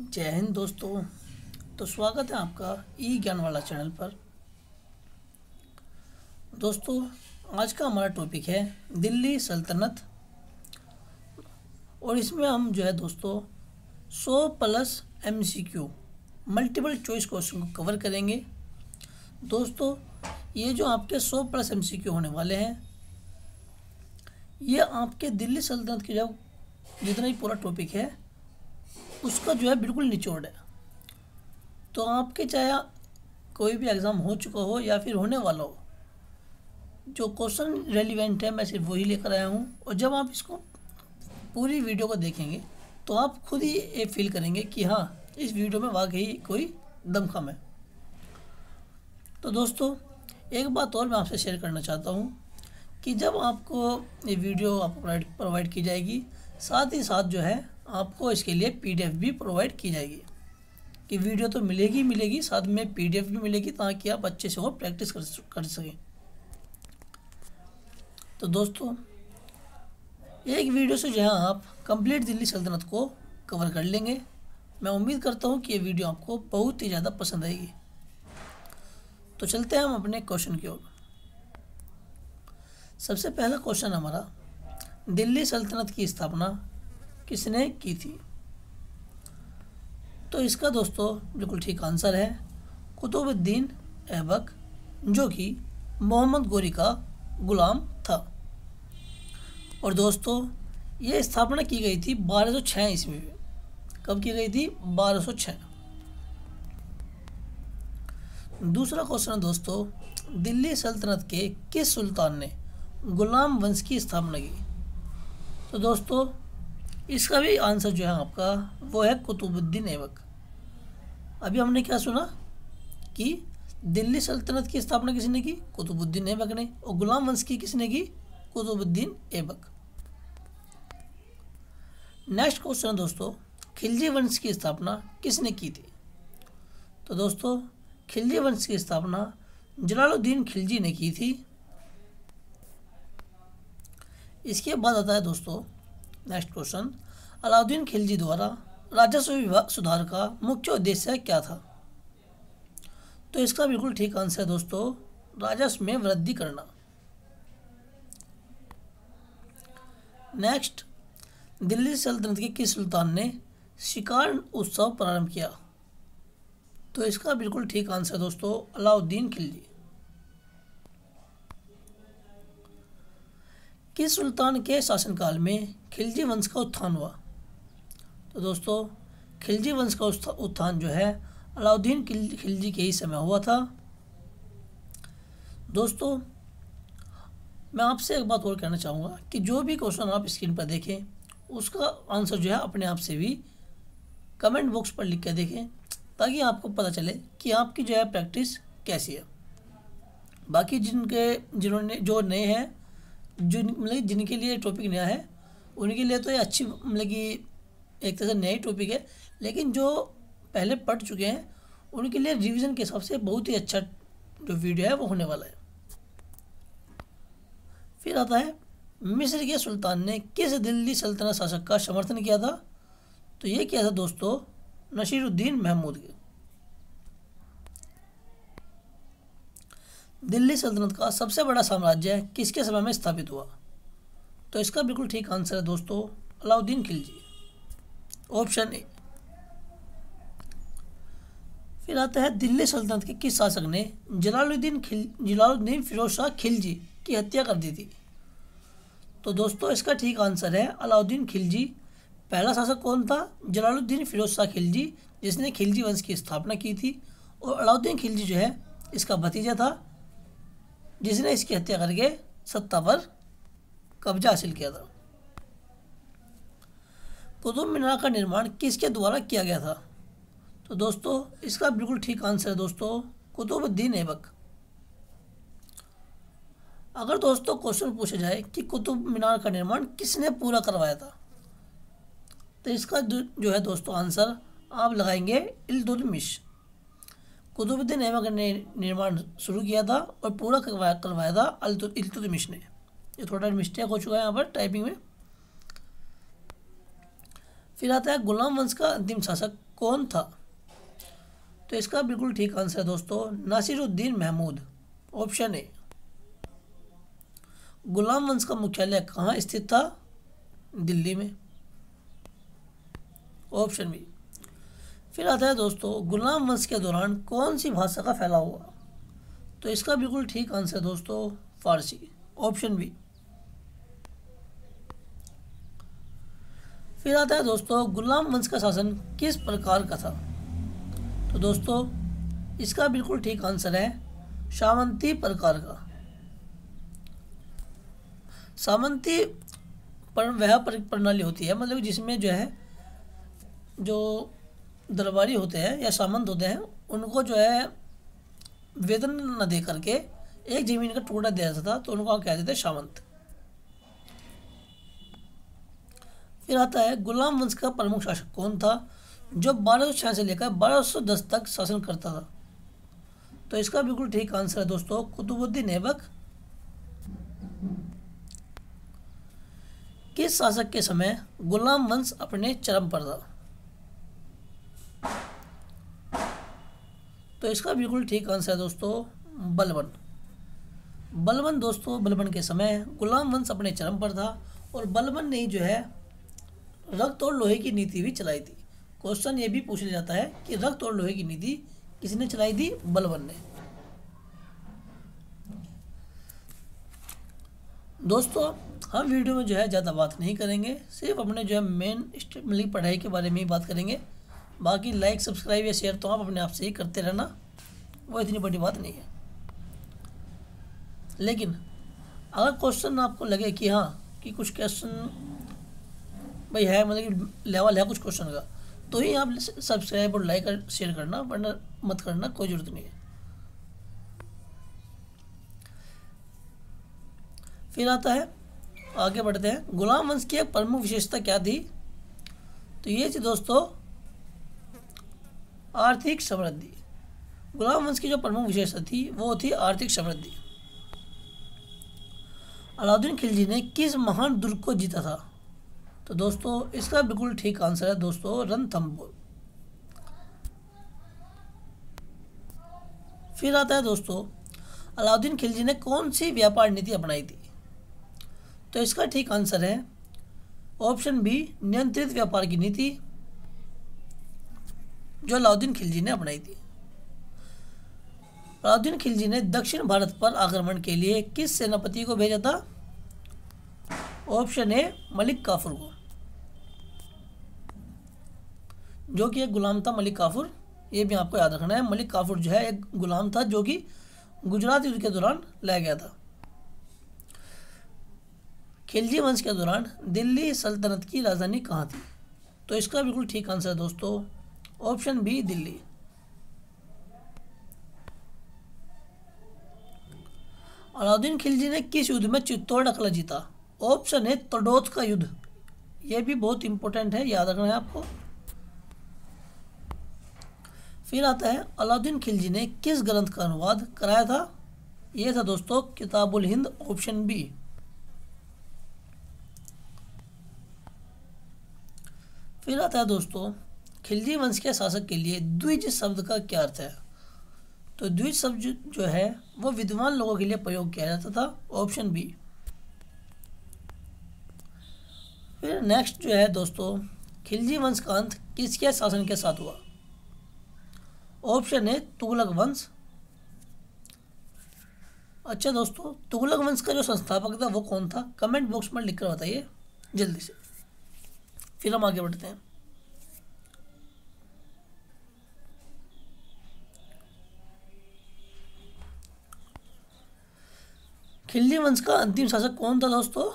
जय हिंद दोस्तों। तो स्वागत है आपका ई ज्ञान वाला चैनल पर। दोस्तों, आज का हमारा टॉपिक है दिल्ली सल्तनत, और इसमें हम जो है दोस्तों 100 plus MCQ multiple choice question को कवर करेंगे। दोस्तों, ये जो आपके 100 प्लस MCQ होने वाले हैं, ये आपके दिल्ली सल्तनत की जब जितना ही पूरा टॉपिक है उसका जो है बिल्कुल निचोड़ है। तो आपके चाहे कोई भी एग्ज़ाम हो चुका हो या फिर होने वाला हो, जो क्वेश्चन रेलिवेंट है मैं सिर्फ वही लेकर आया हूँ। और जब आप इसको पूरी वीडियो को देखेंगे तो आप खुद ही ये फील करेंगे कि हाँ, इस वीडियो में वाकई कोई दमखम है। तो दोस्तों, एक बात और मैं आपसे शेयर करना चाहता हूँ कि जब आपको ये वीडियो आपको प्रोवाइड की जाएगी, साथ ही साथ जो है आपको इसके लिए PDF भी प्रोवाइड की जाएगी। कि वीडियो तो मिलेगी, साथ में PDF भी मिलेगी ताकि आप अच्छे से वो प्रैक्टिस कर सकें। तो दोस्तों, एक वीडियो से जो है आप कंप्लीट दिल्ली सल्तनत को कवर कर लेंगे। मैं उम्मीद करता हूँ कि ये वीडियो आपको बहुत ही ज़्यादा पसंद आएगी। तो चलते हैं हम अपने क्वेश्चन की ओर। सबसे पहला क्वेश्चन हमारा, दिल्ली सल्तनत की स्थापना किसने की थी? तो इसका दोस्तों बिल्कुल ठीक आंसर है कुतुबुद्दीन ऐबक, जो कि मोहम्मद गोरी का गुलाम था। और दोस्तों, ये स्थापना की गई थी 1206 ईस्वी में। कब की गई थी? 1206। दूसरा क्वेश्चन है दोस्तों, दिल्ली सल्तनत के किस सुल्तान ने गुलाम वंश की स्थापना की? तो दोस्तों, इसका भी आंसर जो है आपका वो है कुतुबुद्दीन ऐबक। अभी हमने क्या सुना कि दिल्ली सल्तनत की स्थापना किसने की? कुतुबुद्दीन ऐबक ने। और गुलाम वंश की किसने की? कुतुबुद्दीन ऐबक। नेक्स्ट क्वेश्चन दोस्तों, खिलजी वंश की स्थापना किसने की थी? तो दोस्तों, खिलजी वंश की स्थापना जलालुद्दीन खिलजी ने की थी। इसके बाद आता है दोस्तों नेक्स्ट क्वेश्चन, अलाउद्दीन खिलजी द्वारा राजस्व विभाग सुधार का मुख्य उद्देश्य क्या था? तो इसका बिल्कुल ठीक आंसर है दोस्तों, राजस्व में वृद्धि करना। नेक्स्ट, दिल्ली सल्तनत के किस सुल्तान ने शिकार उत्सव प्रारंभ किया? तो इसका बिल्कुल ठीक आंसर है दोस्तों, अलाउद्दीन खिलजी। किस सुल्तान के शासनकाल में खिलजी वंश का उत्थान हुआ? तो दोस्तों, खिलजी वंश का उत्थान जो है अलाउद्दीन खिलजी के ही समय हुआ था। दोस्तों, मैं आपसे एक बात और कहना चाहूँगा कि जो भी क्वेश्चन आप स्क्रीन पर देखें उसका आंसर जो है अपने आप से भी कमेंट बॉक्स पर लिख कर देखें, ताकि आपको पता चले कि आपकी जो है प्रैक्टिस कैसी है। बाकी जिन्होंने जो नए हैं, जो मतलब जिनके लिए टॉपिक नया है, उनके लिए तो ये अच्छी मतलब कि एक तरह से नया ही टॉपिक है, लेकिन जो पहले पढ़ चुके हैं उनके लिए रिवीजन के हिसाब से बहुत ही अच्छा जो वीडियो है वो होने वाला है। फिर आता है, मिस्र के सुल्तान ने किस दिल्ली सल्तनत शासक का समर्थन किया था? तो ये किया था दोस्तों नसीरुद्दीन महमूद के। दिल्ली सल्तनत का सबसे बड़ा साम्राज्य किसके समय में स्थापित हुआ? तो इसका बिल्कुल ठीक आंसर है दोस्तों, अलाउद्दीन खिलजी, ऑप्शन ए। फिर आता है, दिल्ली सल्तनत के किस शासक ने जलालुद्दीन फिरोज शाह खिलजी की हत्या कर दी थी? तो दोस्तों, इसका ठीक आंसर है अलाउद्दीन खिलजी। पहला शासक कौन था? जलालुद्दीन फिरोज शाह खिलजी, जिसने खिलजी वंश की स्थापना की थी। और अलाउद्दीन खिलजी जो है इसका भतीजा था, जिसने इसकी हत्या करके सत्ता पर कब्जा हासिल किया था। कुतुब मीनार का निर्माण किसके द्वारा किया गया था? तो दोस्तों, इसका बिल्कुल ठीक आंसर है दोस्तों, कुतुबुद्दीन ऐबक। अगर दोस्तों क्वेश्चन पूछा जाए कि कुतुब मीनार का निर्माण किसने पूरा करवाया था, तो इसका जो है दोस्तों आंसर आप लगाएंगे इल्तुतमिश। कुतुबुद्दीन ऐबक ने निर्माण शुरू किया था और पूरा करवाया था इल्तुतमिश ने। ये थोड़ा मिस्टेक हो चुका है यहाँ पर टाइपिंग में। फिर आता है, गुलाम वंश का अंतिम शासक कौन था? तो इसका बिल्कुल ठीक आंसर है दोस्तों नासिरुद्दीन महमूद, ऑप्शन ए। गुलाम वंश का मुख्यालय कहाँ स्थित था? दिल्ली में, ऑप्शन बी। फिर आता है दोस्तों गुलाम वंश के दौरान कौन सी भाषा का फैलाव हुआ? तो इसका बिल्कुल ठीक आंसर है दोस्तों फारसी, ऑप्शन बी। फिर आता है दोस्तों गुलाम वंश का शासन किस प्रकार का था? तो दोस्तों इसका बिल्कुल ठीक आंसर है सामंती प्रकार का। सामंती वह प्रणाली होती है, मतलब जिसमें जो है जो दरबारी होते हैं या सामंत होते हैं उनको जो है वेतन न दे करके एक जमीन का टुकड़ा दिया जाता था, तो उनको क्या कहते थे? सामंत। फिर आता है गुलाम वंश का प्रमुख शासक कौन था जो 1206 से लेकर 1210 तक शासन करता था? तो इसका बिल्कुल ठीक आंसर है दोस्तों कुतुबुद्दीन ऐबक। किस शासक के समय गुलाम वंश अपने चरम पर था? तो इसका बिल्कुल ठीक आंसर है दोस्तों बलबन। बलबन दोस्तों, बलबन के समय गुलाम वंश अपने चरम पर था और बलबन ने जो है रक्त और लोहे की नीति भी चलाई थी। क्वेश्चन ये भी पूछ लिया जाता है कि रक्त और लोहे की नीति किसने चलाई थी? बलबन ने। दोस्तों हम वीडियो में जो है ज़्यादा बात नहीं करेंगे, सिर्फ अपने जो है मेन मतलब पढ़ाई के बारे में ही बात करेंगे। बाकी लाइक सब्सक्राइब या शेयर तो आप अपने आप से ही करते रहना, वो इतनी बड़ी बात नहीं है। लेकिन अगर क्वेश्चन आपको लगे कि हाँ कि कुछ क्वेश्चन भाई है, मतलब कि लेवल है कुछ क्वेश्चन का, तो ही आप सब्सक्राइब और लाइक और शेयर करना, वरना मत करना, कोई ज़रूरत नहीं है। फिर आता है, आगे बढ़ते हैं, गुलाम वंश की एक प्रमुख विशेषता क्या थी? तो ये थी दोस्तों आर्थिक समृद्धि। गुलाम वंश की जो प्रमुख विशेषता थी वो थी आर्थिक समृद्धि। अलाउद्दीन खिलजी ने किस महान दुर्ग को जीता था? तो दोस्तों इसका बिल्कुल ठीक आंसर है दोस्तों रणथंभौर। फिर आता है दोस्तों अलाउद्दीन खिलजी ने कौन सी व्यापार नीति अपनाई थी? तो इसका ठीक आंसर है ऑप्शन बी नियंत्रित व्यापार की नीति, जो अलाउद्दीन खिलजी ने अपनाई थी। अलाउद्दीन खिलजी ने दक्षिण भारत पर आक्रमण के लिए किस सेनापति को भेजा था? ऑप्शन ए मलिक काफूर को, जो कि एक गुलाम था मलिक काफूर। ये भी आपको याद रखना है, मलिक काफूर जो है एक गुलाम था जो कि गुजरात युद्ध के दौरान लाया गया था। खिलजी वंश के दौरान दिल्ली सल्तनत की राजधानी कहाँ थी? तो इसका बिल्कुल ठीक आंसर है दोस्तों ऑप्शन बी दिल्ली। अलाउद्दीन खिलजी ने किस युद्ध में चित्तौड़ का किला जीता? ऑप्शन है तड़ोत का युद्ध। यह भी बहुत इंपॉर्टेंट है, याद रखना है आपको। फिर आता है अलाउद्दीन खिलजी ने किस ग्रंथ का अनुवाद कराया था? यह था दोस्तों किताबुल हिंद, ऑप्शन बी। फिर आता है दोस्तों खिलजी वंश के शासक के लिए द्विज शब्द का क्या अर्थ है? तो द्विज शब्द जो है वो विद्वान लोगों के लिए प्रयोग किया जाता था, ऑप्शन बी। फिर नेक्स्ट जो है दोस्तों खिलजी वंश का अंत किसके शासन के साथ हुआ? ऑप्शन है तुगलक वंश। अच्छा दोस्तों तुगलक वंश का जो संस्थापक था वो कौन था? कमेंट बॉक्स में लिखकर बताइए जल्दी से। फिर हम आगे बढ़ते हैं। खिलजी वंश का अंतिम शासक कौन था दोस्तों?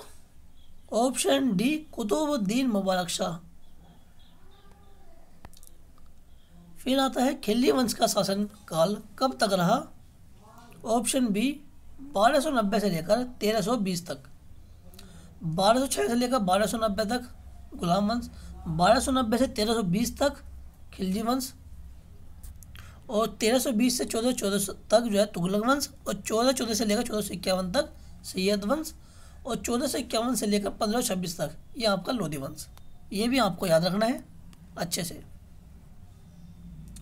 Option D Qutbuddin Mubarak Shah. फिर आता है खिलजी वंश का शासन काल कब तक रहा? ऑप्शन बी 1290 से लेकर 1320 तक। 1206 से लेकर 1290 तक गुलाम वंश, 1290 से 1320 तक खिलजी वंश, और 1320 से 1414 तक जो है तुगलक वंश, और 1414 से लेकर 1451 तक सैयद वंश, और 1451 से लेकर 1526 तक ये आपका लोधी वंश। ये भी आपको याद रखना है अच्छे से।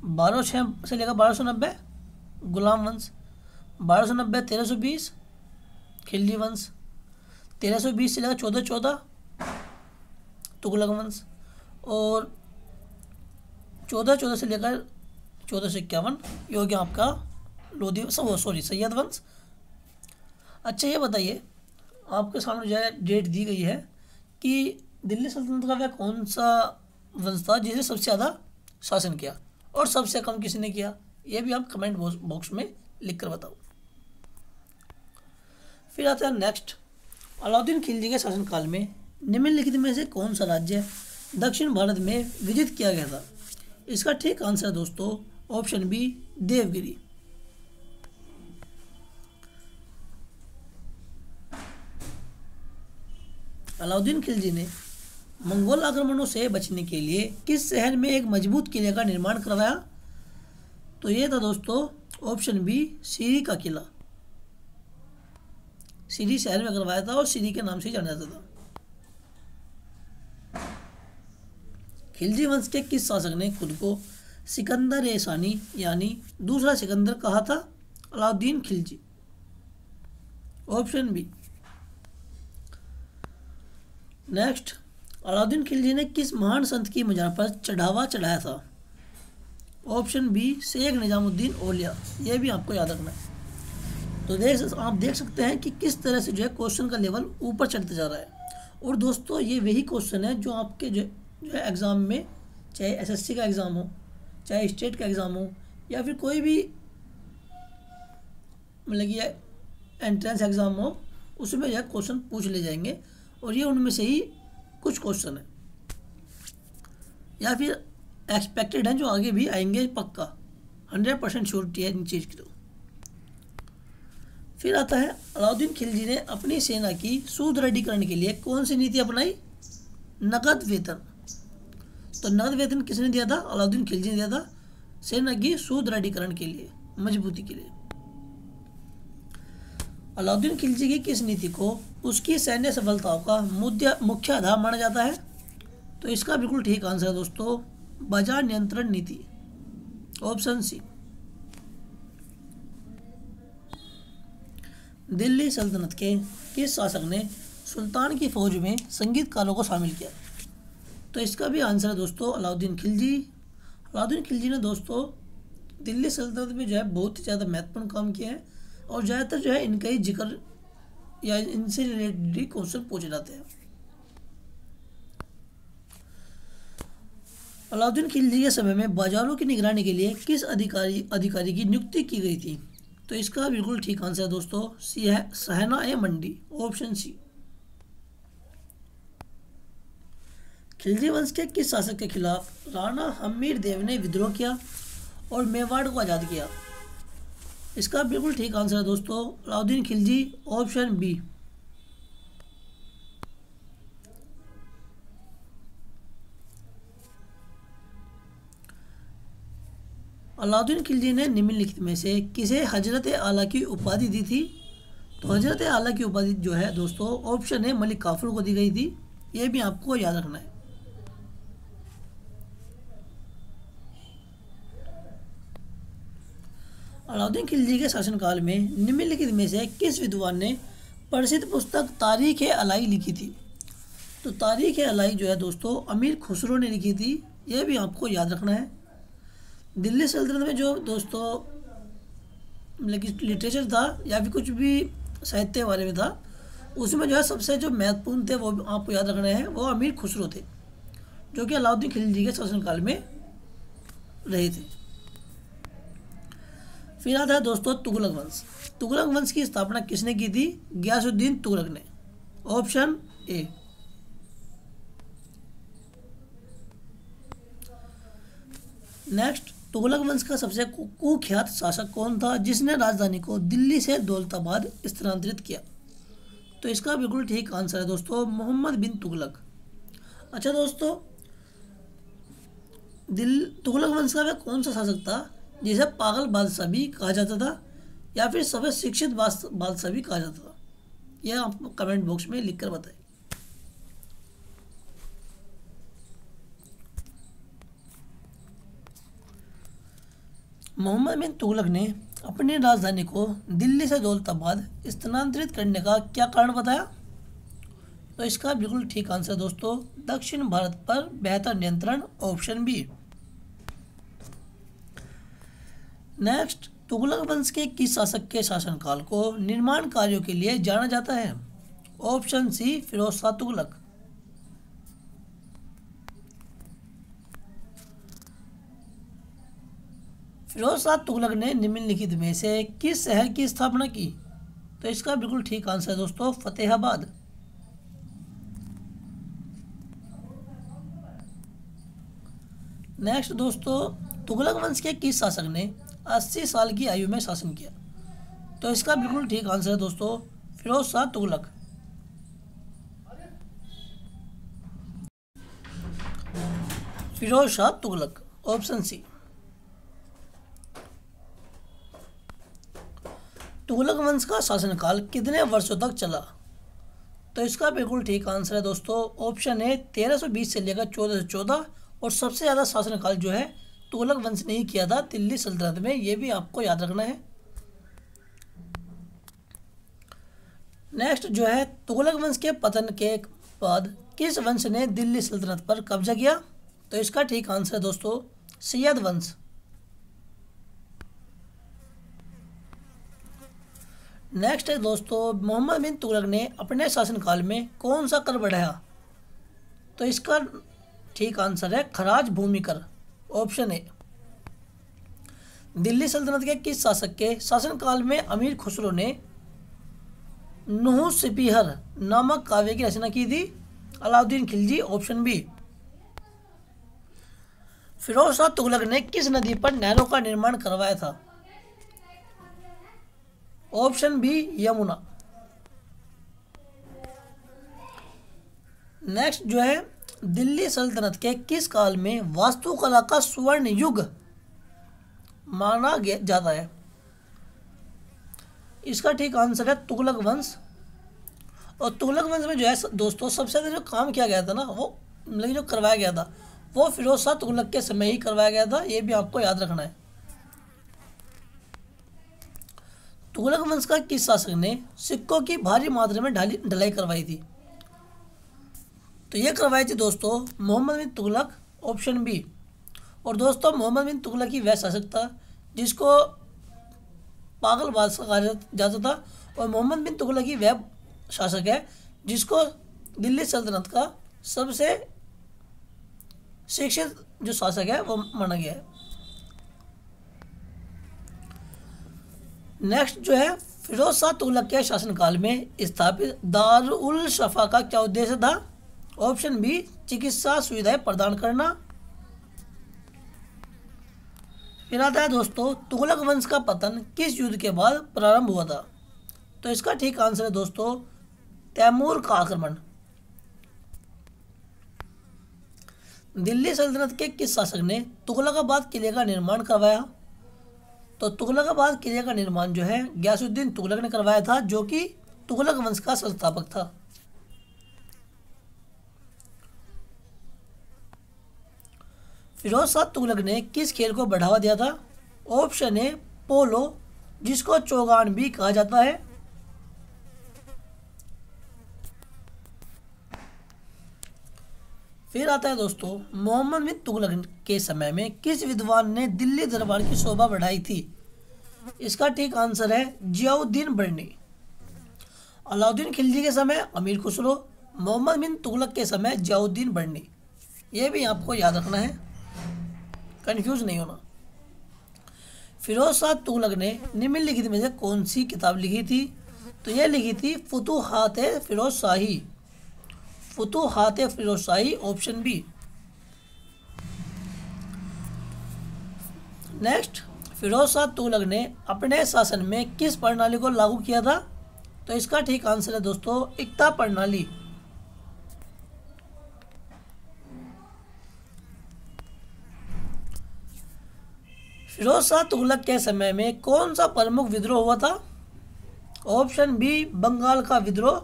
1206 से लेकर 1290 गुलाम वंश, 1290 1320 खिलजी वंश, 1320 से लेकर 1414 तुगलक वंश, और 1414 से लेकर 1451 ये हो गया आपका लोधी सैयद वंश। अच्छा ये बताइए, आपके सामने जो है डेट दी गई है कि दिल्ली सल्तनत का वह कौन सा वंश था जिसने सबसे ज़्यादा शासन किया और सबसे कम किसने किया, ये भी आप कमेंट बॉक्स में लिख कर बताओ। फिर आता है नेक्स्ट, अलाउद्दीन खिलजी के शासनकाल में निम्नलिखित में से कौन सा राज्य दक्षिण भारत में विजित किया गया था। इसका ठीक आंसर है दोस्तों ऑप्शन बी देवगिरी। अलाउद्दीन खिलजी ने मंगोल आक्रमणों से बचने के लिए किस शहर में एक मजबूत किले का निर्माण करवाया, तो ये था दोस्तों ऑप्शन बी सीरी का किला। सीरी शहर में करवाया था और सीरी के नाम से जाना जाता था। खिलजी वंश के किस शासक ने खुद को सिकंदर ए सानी यानी दूसरा सिकंदर कहा था। Alauddin Khilji, option B. Next, Alauddin Khilji ने किस महान संत की मजार पर चढ़ावा चढ़ाया था। ऑप्शन बी शेख निजामुद्दीन औलिया। यह भी आपको याद रखना है। तो आप देख सकते हैं कि किस तरह से जो है क्वेश्चन का लेवल ऊपर चढ़ते जा रहा है। और दोस्तों ये वही क्वेश्चन है जो आपके जो है एग्ज़ाम में, चाहे एसएससी का एग्ज़ाम हो, चाहे स्टेट का एग्ज़ाम हो, या फिर कोई भी मतलब कि एंट्रेंस एग्ज़ाम हो, उसमें जो है क्वेश्चन पूछ ले जाएंगे। और ये उनमें से ही कुछ क्वेश्चन है या फिर एक्सपेक्टेड हैं जो आगे भी आएंगे, पक्का 100% श्योरिटी है इन चीज़ की। तो फिर आता है, अलाउद्दीन खिलजी ने अपनी सेना की सुदृढ़ीकरण के लिए कौन सी नीति अपनाई। नकद वेतन। तो नकद वेतन किसने दिया था। अलाउद्दीन खिलजी ने दिया था सेना की सुदृढ़ीकरण के लिए, मजबूती के लिए। अलाउद्दीन खिलजी की किस नीति को उसकी सैन्य सफलताओं का मुख्य आधार माना जाता है। तो इसका बिल्कुल ठीक आंसर है दोस्तों बाजार नियंत्रण नीति, ऑप्शन सी। दिल्ली सल्तनत के किस शासक ने सुल्तान की फौज में संगीतकारों को शामिल किया। तो इसका भी आंसर है दोस्तों अलाउद्दीन खिलजी। अलाउद्दीन खिलजी ने दोस्तों दिल्ली सल्तनत में जो है बहुत ही ज़्यादा महत्वपूर्ण काम किया है और ज़्यादातर जो है इनका ही जिक्र या इनसे रिलेटेड क्वेश्चन पूछे जाते हैं। अलाउद्दीन खिलजी के समय में बाजारों की निगरानी के लिए किस अधिकारी की नियुक्ति की गई थी। तो इसका बिल्कुल ठीक आंसर है दोस्तों सहना ए मंडी, ऑप्शन सी। खिलजी वंश के किस शासक के खिलाफ राणा हमीर देव ने विद्रोह किया और मेवाड़ को आज़ाद किया। इसका बिल्कुल ठीक आंसर है दोस्तों अलाउद्दीन खिलजी, ऑप्शन बी। अलाउद्दीन खिलजी ने निम्नलिखित में से किसे हजरत आला की उपाधि दी थी। तो हजरत आला की उपाधि जो है दोस्तों ऑप्शन है मलिक काफूर को दी गई थी। यह भी आपको याद रखना है। अलाउद्दीन खिलजी के शासनकाल में निम्नलिखित में से किस विद्वान ने प्रसिद्ध पुस्तक तारीख ए अलाई लिखी थी। तो तारीख ए अलाई जो है दोस्तों अमीर खुसरो ने लिखी थी। यह भी आपको याद रखना है। दिल्ली सल्तनत में जो दोस्तों मतलब लिटरेचर था या फिर कुछ भी साहित्य के बारे में था, उसमें जो है सबसे जो महत्वपूर्ण थे वो आपको याद रखना है, वो अमीर खुसरो थे जो कि अलाउद्दीन खिलजी के शासनकाल में रहे थे। फिर आता है दोस्तों तुगलक वंश। तुगलक वंश की स्थापना किसने की थी। गियासुद्दीन तुगलक ने, ऑप्शन ए। नेक्स्ट, तुगलक वंश का सबसे कुख्यात शासक कौन था जिसने राजधानी को दिल्ली से दौलताबाद स्थानांतरित किया। तो इसका बिल्कुल ठीक आंसर है दोस्तों मोहम्मद बिन तुगलक। अच्छा दोस्तों, तुगलक वंश का वह कौन सा शासक था जिसे पागल बादशाह भी कहा जाता था या फिर सबसे शिक्षित बादशाह भी कहा जाता था। यह आप कमेंट बॉक्स में लिखकर बताएं। मोहम्मद बिन तुगलक ने अपनी राजधानी को दिल्ली से दौलताबाद स्थानांतरित करने का क्या कारण बताया? तो इसका बिल्कुल ठीक आंसर दोस्तों दक्षिण भारत पर बेहतर नियंत्रण, ऑप्शन बी। नेक्स्ट, तुगलक वंश के किस शासक के शासनकाल को निर्माण कार्यों के लिए जाना जाता है? Option C, Firoz Shah Tughlaq. फिरोज शाह तुगलक ने निम्नलिखित में से किस शहर की स्थापना की? तो इसका बिल्कुल ठीक आंसर है दोस्तों फतेहाबाद। नेक्स्ट दोस्तों, तुगलक वंश के किस शासक ने 80 साल की आयु में शासन किया? तो इसका बिल्कुल ठीक आंसर है दोस्तों फिरोज शाह तुगलक। Firoz Shah Tughlaq, option C. तुगलक वंश का शासनकाल कितने वर्षों तक चला? तो इसका बिल्कुल ठीक आंसर है दोस्तों ऑप्शन ए 1320 से लेकर 1414, और सबसे ज़्यादा शासनकाल जो है तुगलक वंश ने ही किया था दिल्ली सल्तनत में, ये भी आपको याद रखना है। नेक्स्ट जो है, तुगलक वंश के पतन के बाद किस वंश ने दिल्ली सल्तनत पर कब्जा किया? तो इसका ठीक आंसर है दोस्तों सैयद वंश। नेक्स्ट है दोस्तों, मोहम्मद बिन तुगलक ने अपने शासनकाल में कौन सा कर बढ़ाया? तो इसका ठीक आंसर है खराज भूमि कर, ऑप्शन ए। दिल्ली सल्तनत के किस शासक के शासनकाल में अमीर खुसरो ने नुह सिपीहर नामक काव्य की रचना की थी? Alauddin Khilji, option B. फिरोज शाह तुगलक ने किस नदी पर नहरों का निर्माण करवाया था? Option B, Yamuna. नेक्स्ट जो है, दिल्ली सल्तनत के किस काल में वास्तुकला का स्वर्ण युग माना जाता है? इसका ठीक आंसर है तुगलक वंश। और तुगलक वंश में जो है दोस्तों सबसे ज़्यादा जो काम किया गया था ना, वो मतलब जो करवाया गया था वो फिरोज शाह तुगलक के समय ही करवाया गया था, ये भी आपको याद रखना है। तुगलक वंश का किस शासक ने सिक्कों की भारी मात्रा में ढलाई करवाई थी? तो ये करवाई थी दोस्तों मोहम्मद बिन तुगलक, ऑप्शन बी। और दोस्तों मोहम्मद बिन तुगलक ही वह शासक था जिसको पागल बादशाह कहा जाता था, और मोहम्मद बिन तुगलक ही वह शासक है जिसको दिल्ली सल्तनत का सबसे शिक्षित जो शासक है वो माना गया है। नेक्स्ट जो है, फिरोज शाह तुगलक के शासनकाल में स्थापित दारुल शफा का क्या उद्देश्य था? ऑप्शन बी, चिकित्सा सुविधाएं प्रदान करना। फिर आता है दोस्तों, तुगलक वंश का पतन किस युद्ध के बाद प्रारंभ हुआ था? तो इसका ठीक आंसर है दोस्तों तैमूर का आक्रमण। दिल्ली सल्तनत के किस शासक ने तुगलकाबाद किले का निर्माण करवाया? तो तुगलकाबाद किले का निर्माण जो है गयासुद्दीन तुगलक ने करवाया था, जो कि तुगलक वंश का संस्थापक था। फिरोज शाह तुगलक ने किस खेल को बढ़ावा दिया था? ऑप्शन ए, पोलो, जिसको चौगान भी कहा जाता है। फिर आता है दोस्तों, मोहम्मद बिन तुगलक के समय में किस विद्वान ने दिल्ली दरबार की शोभा बढ़ाई थी? इसका ठीक आंसर है जियाउद्दीन बर्नी। अलाउद्दीन खिलजी के समय अमीर खुसरो, मोहम्मद बिन तुगलक के समय जियाउद्दीन बर्नी, ये भी आपको याद रखना है, कंफ्यूज नहीं होना। फिरोज शाह तुगलक ने निम्नलिखित में से कौन सी किताब लिखी थी? तो यह लिखी थी Futuhat Firoz Shahi. Futuhat Firoz Shahi, option B. Next, Firoz Shah Tughlaq ने अपने शासन में किस प्रणाली को लागू किया था? तो इसका ठीक आंसर है दोस्तों इक्ता प्रणाली। फिरोज शाह तुगलक के समय में कौन सा प्रमुख विद्रोह हुआ था? ऑप्शन बी, बंगाल का विद्रोह।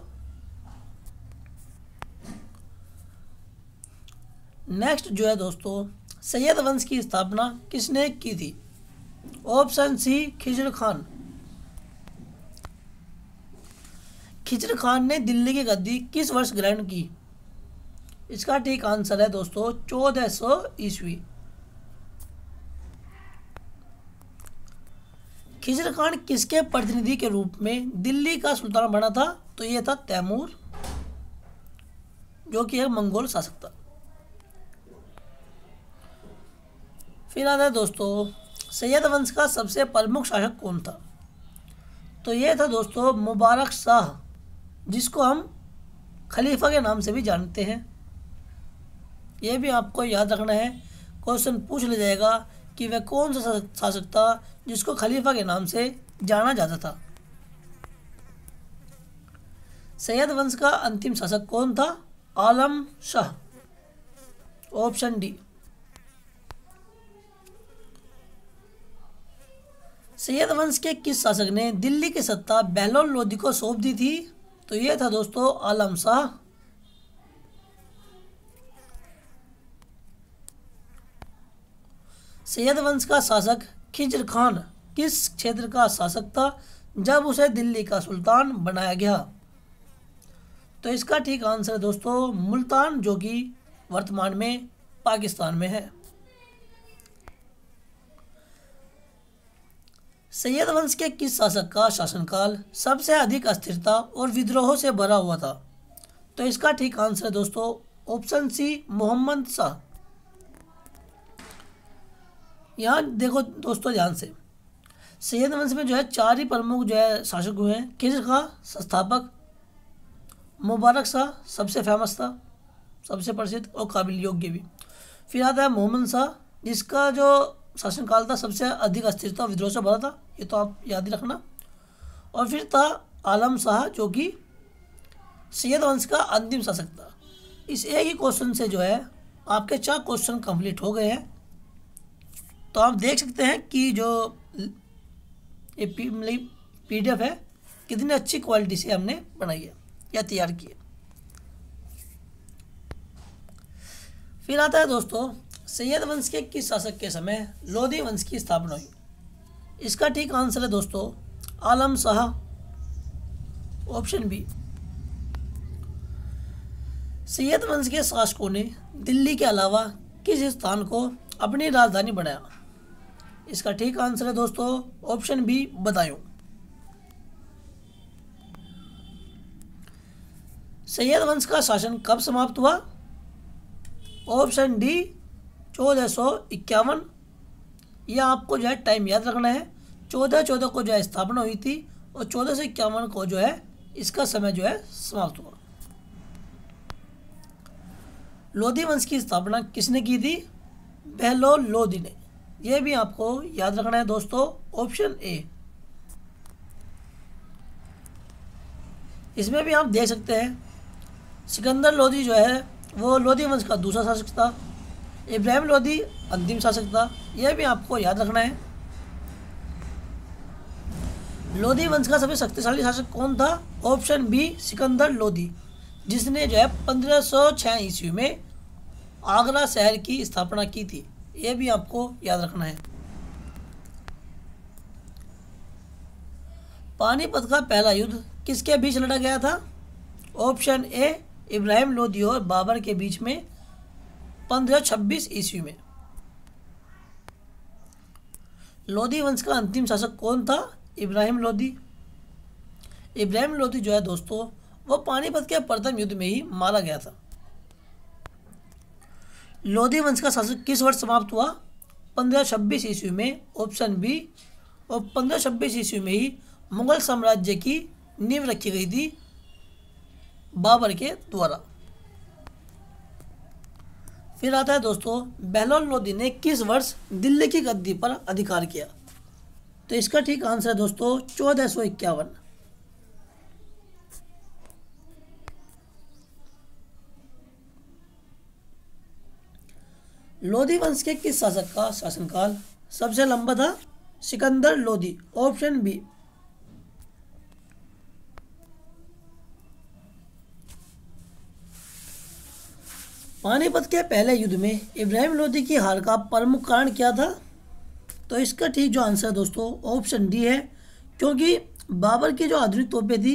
नेक्स्ट जो है दोस्तों, सैयद वंश की स्थापना किसने की थी? Option C Khizr Khan. खिजर खान ने दिल्ली की गद्दी किस वर्ष ग्रहण की? इसका ठीक आंसर है दोस्तों 1400 ईस्वी। खिजर खान किसके प्रतिनिधि के रूप में दिल्ली का सुल्तान बना था? तो यह था तैमूर, जो कि एक मंगोल शासक था। फिर आता है दोस्तों सैयद वंश का सबसे प्रमुख शासक कौन था? तो यह था दोस्तों मुबारक शाह, जिसको हम खलीफा के नाम से भी जानते हैं। यह भी आपको याद रखना है, क्वेश्चन पूछ लिया जाएगा कि वह कौन सा शासक था जिसको खलीफा के नाम से जाना जाता था। सैयद वंश का अंतिम शासक कौन था? आलम शाह, ऑप्शन डी। सैयद वंश के किस शासक ने दिल्ली की सत्ता बहलोल लोदी को सौंप दी थी? तो यह था दोस्तों आलम शाह। सैयद वंश का शासक खिजर खान किस क्षेत्र का शासक था जब उसे दिल्ली का सुल्तान बनाया गया? तो इसका ठीक आंसर है दोस्तों मुल्तान, जो कि वर्तमान में पाकिस्तान में है। सैयद वंश के किस शासक का शासनकाल सबसे अधिक अस्थिरता और विद्रोहों से भरा हुआ था? तो इसका ठीक आंसर है दोस्तों ऑप्शन सी मोहम्मद शाह। यहाँ देखो दोस्तों ध्यान से, सैयद वंश में जो है 4 ही प्रमुख जो है शासक हुए हैं। खिजर खां संस्थापक, मुबारक शाह सबसे फेमस था, सबसे प्रसिद्ध और काबिल योग्य भी। फिर आता है मोहम्मद शाह, जिसका जो शासनकाल था सबसे अधिक अस्थिरता विद्रोह से भरा था, ये तो आप याद ही रखना। और फिर था आलम शाह, जो कि सैयद वंश का अंतिम शासक था। इस एक ही क्वेश्चन से जो है आपके 4 क्वेश्चन कंप्लीट हो गए हैं। तो आप देख सकते हैं कि जो ये PDF है कितनी अच्छी क्वालिटी से हमने बनाई है या तैयार की है। फिर आता है दोस्तों सैयद वंश के किस शासक के समय लोधी वंश की स्थापना हुई? इसका ठीक आंसर है दोस्तों आलम शाह, ऑप्शन बी। सैयद वंश के शासकों ने दिल्ली के अलावा किस स्थान को अपनी राजधानी बनाया? इसका ठीक आंसर है दोस्तों ऑप्शन बी बदायूं। सैयद वंश का शासन कब समाप्त हुआ? Option D 1451। यह आपको जो है टाइम याद रखना है। 1414 को जो है स्थापना हुई थी और 1451 को जो है इसका समय जो है समाप्त हुआ। लोधी वंश की स्थापना किसने की थी? बहलोल लोदी ने। यह भी आपको याद रखना है दोस्तों, ऑप्शन ए। इसमें भी आप देख सकते हैं सिकंदर लोदी जो है वो लोधी वंश का दूसरा शासक था। इब्राहिम लोदी अंतिम शासक था, यह भी आपको याद रखना है। लोधी वंश का सबसे शक्तिशाली शासक कौन था? ऑप्शन बी सिकंदर लोदी, जिसने जो है 1506 ईस्वी में आगरा शहर की स्थापना की थी। यह भी आपको याद रखना है। पानीपत का पहला युद्ध किसके बीच लड़ा गया था? ऑप्शन ए इब्राहिम लोदी और बाबर के बीच में 1526 ईस्वी में। लोधी वंश का अंतिम शासक कौन था? इब्राहिम लोदी। इब्राहिम लोदी जो है दोस्तों वो पानीपत के प्रथम युद्ध में ही मारा गया था। लोधी वंश का शासक किस वर्ष समाप्त हुआ? 1526 ईस्वी में, ऑप्शन बी। और 1526 ईस्वी में ही मुगल साम्राज्य की नींव रखी गई थी बाबर के द्वारा। फिर आता है दोस्तों बहलोल लोदी ने किस वर्ष दिल्ली की गद्दी पर अधिकार किया? तो इसका ठीक आंसर है दोस्तों 1451। लोधी वंश के किस शासक का शासनकाल सबसे लंबा था? Sikandar Lodi, option B. पानीपत के पहले युद्ध में इब्राहिम लोदी की हार का प्रमुख कारण क्या था? तो इसका ठीक जो आंसर है दोस्तों ऑप्शन डी है, क्योंकि बाबर की जो आधुनिक तोपें थी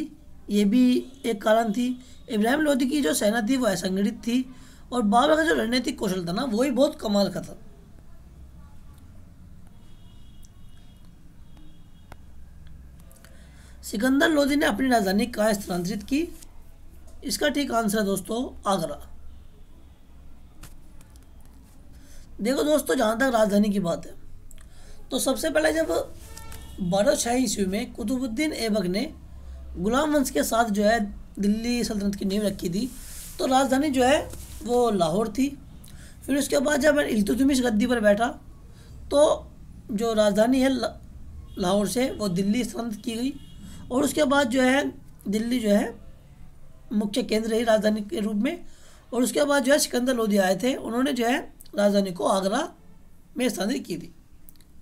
ये भी एक कारण थी। इब्राहिम लोदी की जो सेना थी वो असंगठित थी, और बाबर का जो रणनीतिक कौशल था ना वो ही बहुत कमाल का था। सिकंदर लोदी ने अपनी राजधानी कहाँ स्थानांतरित की? इसका ठीक आंसर है दोस्तों आगरा। देखो दोस्तों, जहाँ तक राजधानी की बात है तो सबसे पहले जब 1200 ईस्वी में कुतुबुद्दीन ऐबक ने गुलाम वंश के साथ जो है दिल्ली सल्तनत की नींव रखी थी, तो राजधानी जो है वो लाहौर थी। फिर उसके बाद जब इल्तुतमिश गद्दी पर बैठा तो जो राजधानी है लाहौर से वो दिल्ली स्थानांतरित की गई, और उसके बाद जो है दिल्ली जो है मुख्य केंद्र रही राजधानी के रूप में। और उसके बाद जो है सिकंदर लोदी आए थे, उन्होंने जो है राजधानी को आगरा में स्थानांतरित की थी।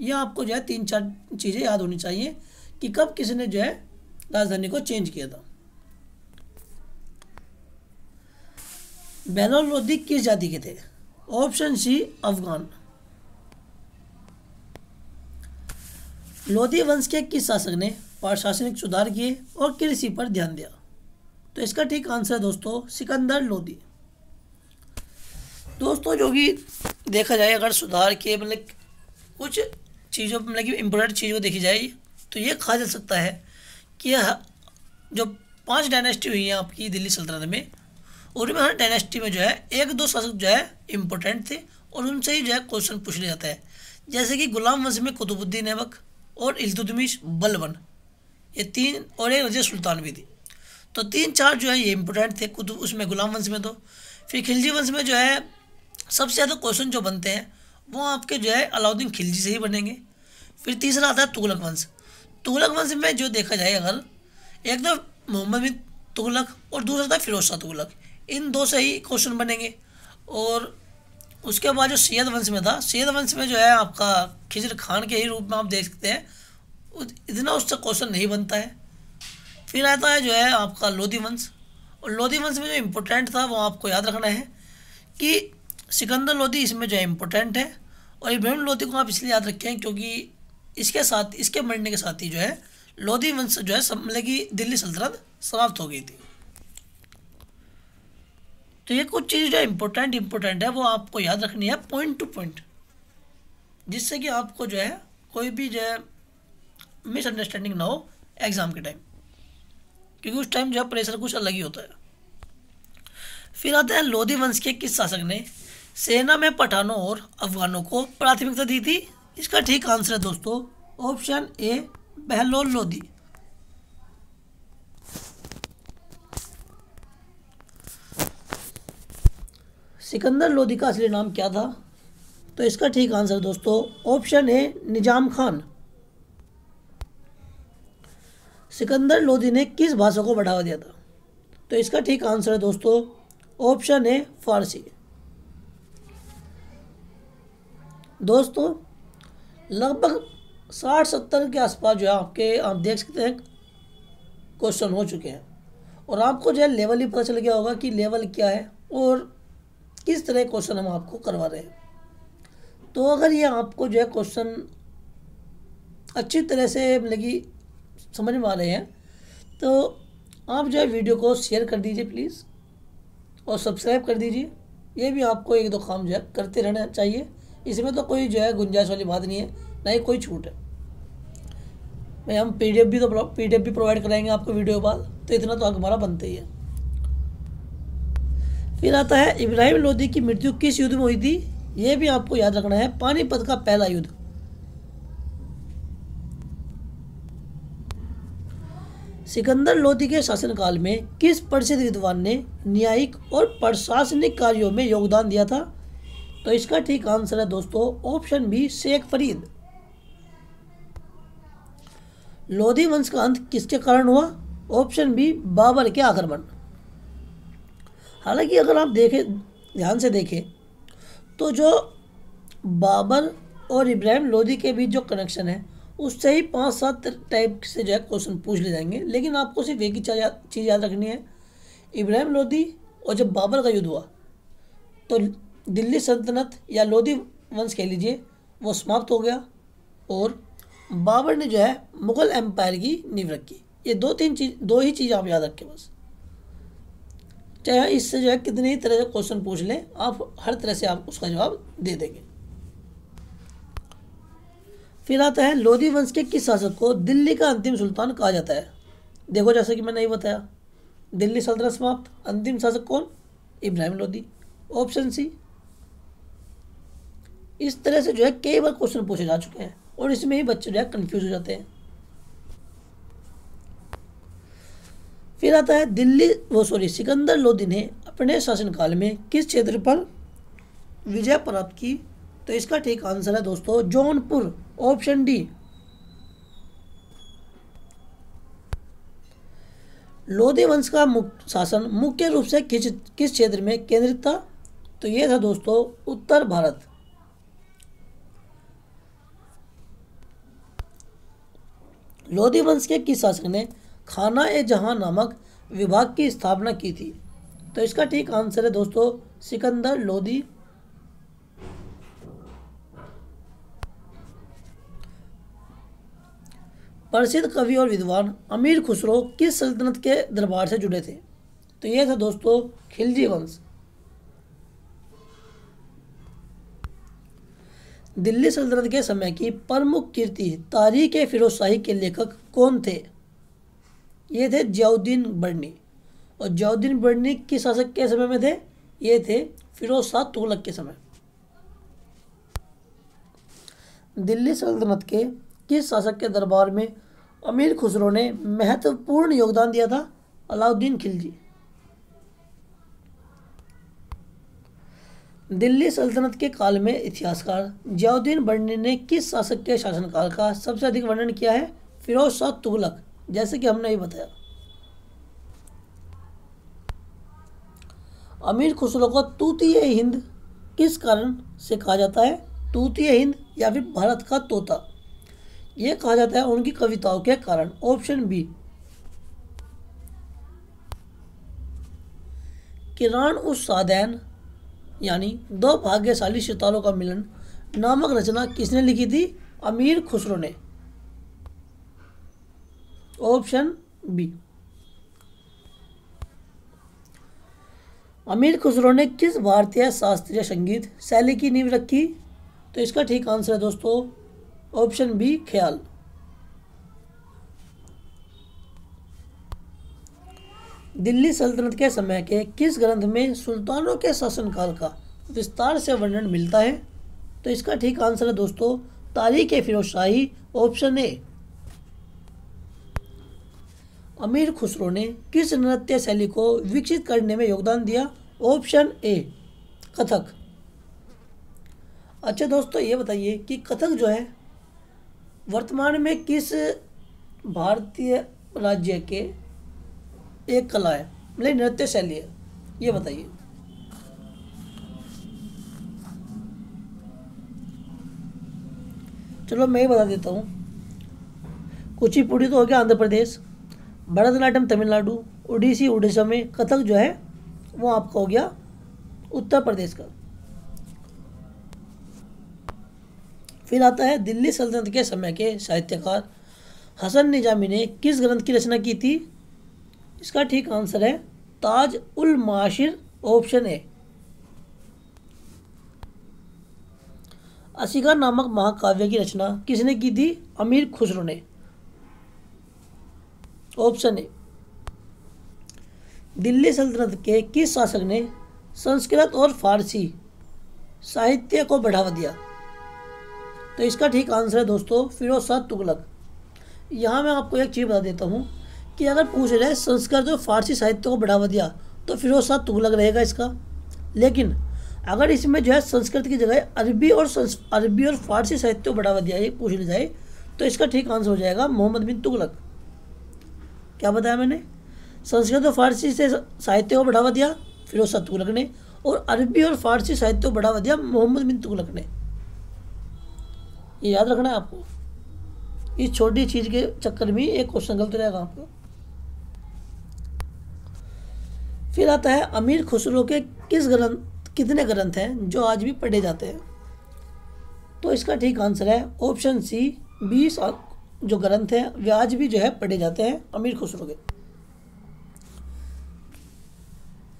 यह आपको जो है 3-4 चीज़ें याद होनी चाहिए कि कब किसने जो है राजधानी को चेंज किया था। बहलोल लोदी किस जाति के थे? Option C Afghan. लोदी वंश के किस शासक ने प्रशासनिक सुधार किए और कृषि पर ध्यान दिया? तो इसका ठीक आंसर है दोस्तों सिकंदर लोदी। दोस्तों, जो कि देखा जाए अगर सुधार के मतलब कुछ चीज़ों मतलब कि इम्पोर्टेंट चीज़ों को देखी जाए तो ये कहा जा सकता है कि जो 5 डायनेस्टी हुई हैं आपकी दिल्ली सल्तनत में, उनमें हर डायनेस्टी में जो है 1-2 शासक जो है इम्पोर्टेंट थे और उनसे ही जो है क्वेश्चन पूछ लिया जाता है। जैसे कि गुलाम वंश में कुतुबुद्दीन ऐबक और इल्तुतमिश बलबन, ये 3, और एक रजिया सुल्तान भी थी। तो 3-4 जो है ये इम्पोर्टेंट थे कुतुब उसमें गुलाम वंश में। तो फिर खिलजी वंश में जो है सबसे ज़्यादा क्वेश्चन जो बनते हैं वो आपके जो है अलाउद्दीन खिलजी से ही बनेंगे। फिर तीसरा आता है तुगलक वंश। तुगलक वंश में जो देखा जाए अगर एक तो मोहम्मद बिन तुगलक और दूसरा था फिरोज शाह तुगलक, इन 2 से ही क्वेश्चन बनेंगे। और उसके बाद जो सैयद वंश में था, सैयद वंश में जो है आपका खिजर खान के ही रूप में आप देख सकते हैं, इतना उससे क्वेश्चन नहीं बनता है। फिर आता है जो है आपका लोधी वंश, और लोधी वंश में जो इम्पोर्टेंट था वो आपको याद रखना है कि सिकंदर लोधी इसमें जो है इम्पोर्टेंट है, और इब्राहिम लोधी को आप इसलिए याद रखें क्योंकि इसके साथ इसके मरने के साथ ही जो है लोधी वंश जो है मतलब कि दिल्ली सल्तनत समाप्त हो गई थी। तो ये कुछ चीज़ जो इम्पोर्टेंट है वो आपको याद रखनी है पॉइंट टू पॉइंट, जिससे कि आपको जो है कोई भी जो है मिसअंडरस्टैंडिंग ना हो एग्ज़ाम के टाइम, क्योंकि उस टाइम जो है प्रेशर कुछ अलग ही होता है। फिर आते हैं लोधी वंश के किस शासक ने सेना में पठानों और अफगानों को प्राथमिकता दी थी? इसका ठीक आंसर है दोस्तों ऑप्शन ए बहलोल लोदी। सिकंदर लोदी का असली नाम क्या था? तो इसका ठीक आंसर दोस्तों ऑप्शन ए निजाम खान। सिकंदर लोदी ने किस भाषा को बढ़ावा दिया था? तो इसका ठीक आंसर है दोस्तों ऑप्शन ए फारसी। दोस्तों, लगभग 60-70 के आसपास जो है आपके आप देख सकते हैं क्वेश्चन हो चुके हैं, और आपको जो है लेवल ही पता चल गया होगा कि लेवल क्या है और किस तरह क्वेश्चन हम आपको करवा रहे हैं। तो अगर ये आपको जो है क्वेश्चन अच्छी तरह से मतलब कि समझ में आ रहे हैं तो आप जो है वीडियो को शेयर कर दीजिए प्लीज़, और सब्सक्राइब कर दीजिए। ये भी आपको 1-2 काम जो है करते रहना चाहिए, इसमें तो कोई जो है गुंजाइश वाली बात नहीं है, ना ही कोई छूट है। भाई हम पीडीएफ भी प्रोवाइड कराएंगे आपको वीडियो बाद, तो इतना तो हमारा बनता ही है। फिर आता है इब्राहिम लोदी की मृत्यु किस युद्ध में हुई थी? ये भी आपको याद रखना है, पानीपत का पहला युद्ध। सिकंदर लोदी के शासनकाल में किस प्रसिद्ध विद्वान ने न्यायिक और प्रशासनिक कार्यों में योगदान दिया था? तो इसका ठीक आंसर है दोस्तों ऑप्शन बी शेख फरीद। लोधी वंश का अंत किसके कारण हुआ? ऑप्शन बी बाबर के आक्रमण। हालांकि अगर आप देखें ध्यान से देखें तो जो बाबर और इब्राहिम लोदी के बीच जो कनेक्शन है उससे ही 5-7 टाइप से जो है क्वेश्चन पूछ ले जाएंगे, लेकिन आपको सिर्फ एक ही चीज़ याद रखनी है, इब्राहिम लोदी और जब बाबर का युद्ध हुआ तो दिल्ली सल्तनत या लोधी वंश कह लीजिए वो समाप्त हो गया, और बाबर ने जो है मुगल एम्पायर की नींव रखी। ये दो ही चीज़ आप याद रखें बस, चाहे इससे जो है कितने ही तरह से क्वेश्चन पूछ लें, आप हर तरह से आप उसका जवाब दे देंगे। फिर आता है लोधी वंश के किस शासक को दिल्ली का अंतिम सुल्तान कहा जाता है। देखो जैसे कि मैंने नहीं बताया, दिल्ली सल्तनत समाप्त, अंतिम शासक कौन, इब्राहिम लोधी, ऑप्शन सी। इस तरह से जो है कई बार क्वेश्चन पूछे जा चुके हैं और इसमें ही बच्चे जो है कंफ्यूज हो जाते हैं। फिर आता है सिकंदर लोधी ने अपने शासनकाल में किस क्षेत्र पर विजय प्राप्त की। तो इसका ठीक आंसर है दोस्तों जौनपुर, ऑप्शन डी। लोधी वंश का शासन मुख्य रूप से किस क्षेत्र में केंद्रित था। तो यह था दोस्तों उत्तर भारत। लोधी वंश के किस शासक ने खाना ए जहां नामक विभाग की स्थापना की थी। तो इसका ठीक आंसर है दोस्तों सिकंदर लोधी। प्रसिद्ध कवि और विद्वान अमीर खुसरो किस सल्तनत के दरबार से जुड़े थे। तो यह था दोस्तों खिलजी वंश। दिल्ली सल्तनत के समय की प्रमुख कीर्ति तारीख ए फिरोजशाही के लेखक कौन थे। ये थे जियाउद्दीन बर्नी। और जियाउद्दीन बर्नी किस शासक के समय में थे, ये थे फिरोज शाह तुगलक के समय। दिल्ली सल्तनत के किस शासक के दरबार में अमीर खुसरो ने महत्वपूर्ण योगदान दिया था। अलाउद्दीन खिलजी। दिल्ली सल्तनत के काल में इतिहासकार जियाउद्दीन बर्नी ने किस शासक के शासनकाल का सबसे अधिक वर्णन किया है। फिरोज शाह तुगलक, जैसे कि हमने ही बताया। अमीर खुसरो को तूतीय हिंद किस कारण से कहा जाता है। तूतीय हिंद या फिर भारत का तोता, यह कहा जाता है उनकी कविताओं के कारण, ऑप्शन बी। किरान उस सादैन यानी दो भाग्यशाली सितारों का मिलन नामक रचना किसने लिखी थी। अमीर खुसरो ने, ऑप्शन बी। अमीर खुसरो ने किस भारतीय शास्त्रीय संगीत शैली की नींव रखी। तो इसका ठीक आंसर है दोस्तों ऑप्शन बी ख्याल। दिल्ली सल्तनत के समय के किस ग्रंथ में सुल्तानों के शासनकाल का विस्तार से वर्णन मिलता है। तो इसका ठीक आंसर है दोस्तों तारीख ए फिरोजशाही, ऑप्शन ए। अमीर खुसरो ने किस नृत्य शैली को विकसित करने में योगदान दिया। Option A Kathak. अच्छा दोस्तों ये बताइए कि कथक जो है वर्तमान में किस भारतीय राज्य के एक कला है, मतलब नृत्य शैली है, ये बताइए। चलो मैं ही बता देता हूँ। कुचिपुड़ी तो हो गया आंध्र प्रदेश, भरतनाट्यम तमिलनाडु, ओडिसी उड़ीसा में, कथक जो है वो आपका हो गया उत्तर प्रदेश का। फिर आता है दिल्ली सल्तनत के समय के साहित्यकार हसन निजामी ने किस ग्रंथ की रचना की थी। इसका ठीक आंसर है ताज उल माशिर, ऑप्शन ए। असिका नामक महाकाव्य की रचना किसने की थी। अमीर खुसरो ने, ऑप्शन ए। दिल्ली सल्तनत के किस शासक ने संस्कृत और फारसी साहित्य को बढ़ावा दिया। तो इसका ठीक आंसर है दोस्तों फिरोज शाह तुगलक। यहाँ मैं आपको एक चीज़ बता देता हूँ कि अगर पूछ जाए संस्कृत और फारसी साहित्य को बढ़ावा दिया तो फिरोज शाह तुगलक रहेगा इसका। लेकिन अगर इसमें जो है संस्कृत की जगह अरबी और फारसी साहित्य को बढ़ावा दिया पूछ लिया जाए तो इसका ठीक आंसर हो जाएगा मोहम्मद बिन तुगलक। क्या बताया मैंने, संस्कृत और फारसी से साहित्य को बढ़ावा दिया फिरोज शाह तुगलक ने, और अरबी और फारसी साहित्य को बढ़ावा दिया मोहम्मद बिन तुगलक ने। ये याद रखना है आपको, इस छोटी चीज़ के चक्कर में एक क्वेश्चन गलत रहेगा आपको। फिर आता है अमीर खुसरो के कितने ग्रंथ हैं जो आज भी पढ़े जाते हैं। तो इसका ठीक आंसर है ऑप्शन सी। 20 जो ग्रंथ हैं वे आज भी जो है पढ़े जाते हैं अमीर खुसरो के।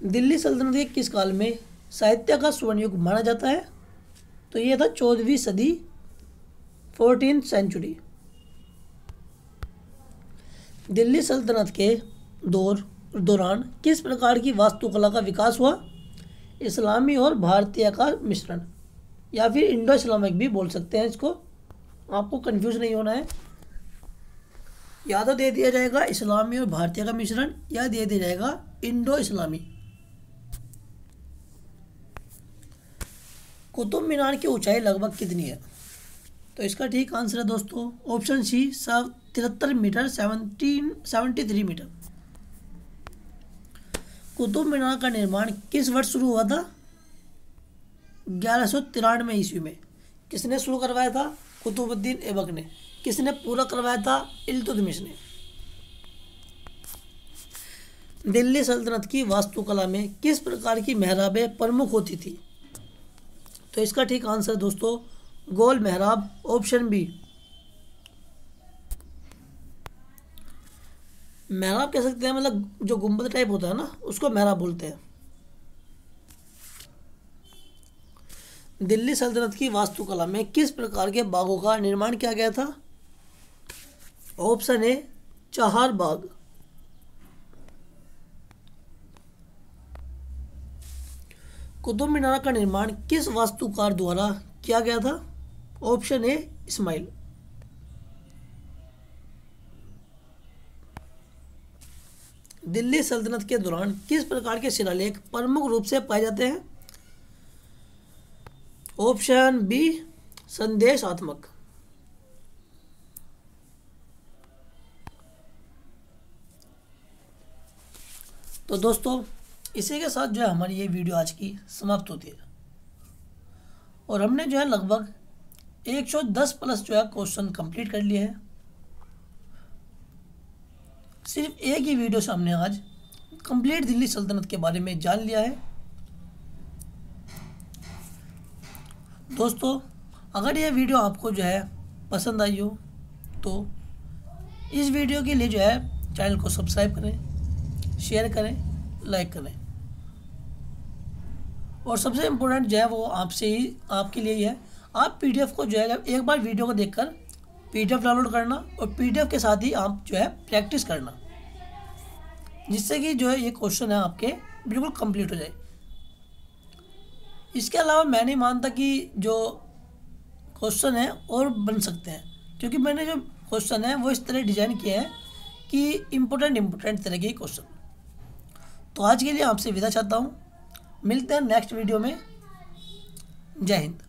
दिल्ली सल्तनत के किस काल में साहित्य का स्वर्ण युग माना जाता है? तो ये था 14वीं सदी, 14th सेंचुरी। दिल्ली सल्तनत के दौरान किस प्रकार की वास्तुकला का विकास हुआ? इस्लामी और भारतीय का मिश्रण, या फिर इंडो इस्लामिक भी बोल सकते हैं इसको, आपको कंफ्यूज नहीं होना है। या तो दे दिया जाएगा इस्लामी और भारतीय का मिश्रण, या दे दिया जाएगा इंडो इस्लामी। कुतुब मीनार की ऊंचाई लगभग कितनी है? तो इसका ठीक आंसर है दोस्तों option C 73 metre, 73 metre. Qutub Minar का निर्माण किस वर्ष शुरू हुआ था? 1193 ईस्वी में। किसने शुरू करवाया था? कुतुबुद्दीन ऐबक ने। किसने पूरा करवाया था? इल्तुतमिश ने। दिल्ली सल्तनत की वास्तुकला में किस प्रकार की मेहराबें प्रमुख होती थी? तो इसका ठीक आंसर दोस्तों गोल मेहराब, ऑप्शन बी। मेहराब कह सकते हैं, मतलब जो गुंबद टाइप होता है ना, उसको मेहराब बोलते हैं। दिल्ली सल्तनत की वास्तुकला में किस प्रकार के बागों का निर्माण किया गया था? ऑप्शन ए चार बाग। कुतुब मीनार का निर्माण किस वास्तुकार द्वारा किया गया था? Option A Ismail. दिल्ली सल्तनत के दौरान किस प्रकार के शिलालेख प्रमुख रूप से पाए जाते हैं? ऑप्शन बी संदेशात्मक। तो दोस्तों इसी के साथ जो है हमारी ये वीडियो आज की समाप्त होती है, और हमने जो है लगभग 110 प्लस जो है क्वेश्चन कंप्लीट कर लिए हैं। सिर्फ एक ही वीडियो से हमने आज कंप्लीट दिल्ली सल्तनत के बारे में जान लिया है। दोस्तों अगर यह वीडियो आपको जो है पसंद आई हो तो इस वीडियो के लिए जो है चैनल को सब्सक्राइब करें, शेयर करें, लाइक करें, और सबसे इम्पोर्टेंट जो है वो आपके लिए ही है, आप पीडीएफ को जो है एक बार वीडियो को देखकर पीडीएफ डाउनलोड करना, और पीडीएफ के साथ ही आप जो है प्रैक्टिस करना, जिससे कि जो है ये क्वेश्चन है आपके बिल्कुल कंप्लीट हो जाए। इसके अलावा मैं नहीं मानता कि जो क्वेश्चन है और बन सकते हैं, क्योंकि मैंने जो क्वेश्चन है वो इस तरह डिज़ाइन किया है कि इम्पोर्टेंट तरह के क्वेश्चन। तो आज के लिए आपसे विदा चाहता हूँ, मिलते हैं नेक्स्ट वीडियो में। जय हिंद।